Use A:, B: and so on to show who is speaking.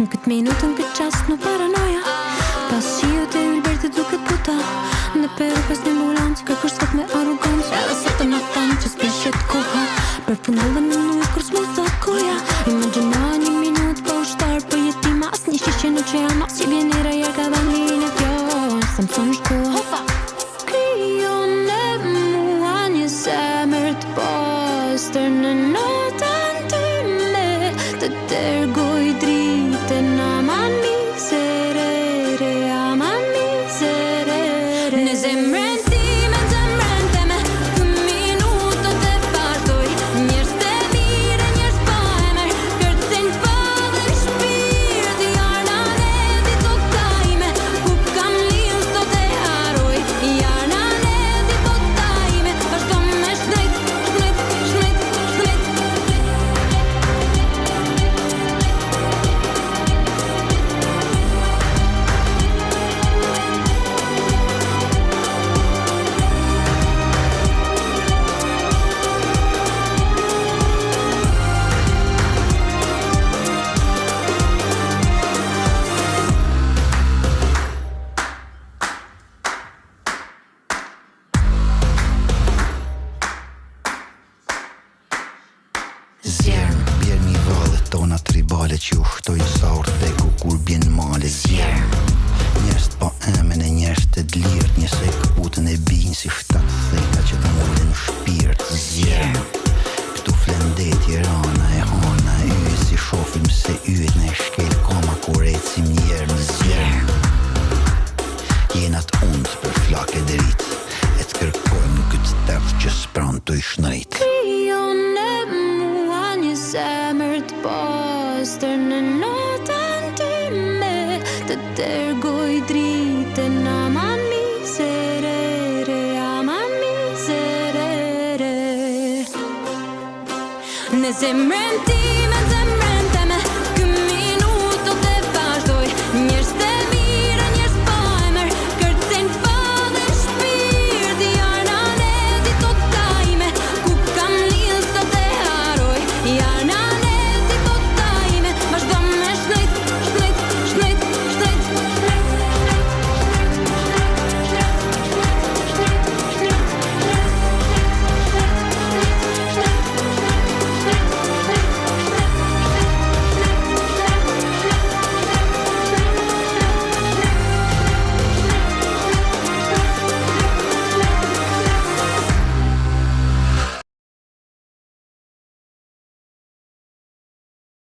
A: Në këtë minutë, në këtë qast, në paranoja Pas qio të ylber të duket puta Në peru pas një ambulancë Kërkush sot me arogancë Edhe sot të më thanë që s'peshet koha Për punën dhe në nuk kur s'mu zakoja Imagina një minutë pa ushtar Për jetima as një shishe në që jam As që vjenera jarka dhe një kjo Se më thonë shkoha Kryon e mua një zemër të pastër Në notën time Të tërgoj dritën Aman miserere, aman miserere Në zemrën time, zemrën teme Kë minutot e partoj Njerës të mire, njerës pa emër Kërcen fadhe shpirt Jarna ne di tokta ime Ku kam lill sot e haroj Jarna ne di tokta ime Vazhdo me shnejt, shnejt, shnejt, shnejt
B: Zjerm, bjerë mi valet tona tribale që u shtojnë saurt beku kur bjen male Zjerm, njerës të pa emen e njerës të dlirt Njëse këputën e binjë si shtatë thejta që të mullin në shpirt Zjerm, këtu flendetje rana e hana e yje si shofim se yjet në e shkel koma kur ecim njerë në zjerm Jenat undë për flak e drit E të kërkojmë në këtë tef që s'pran të i shnërit
A: Kryon e mua një zemër të pastër Në notën time Të tërgoj dritën Aman miserere, aman miserere Në zemrën time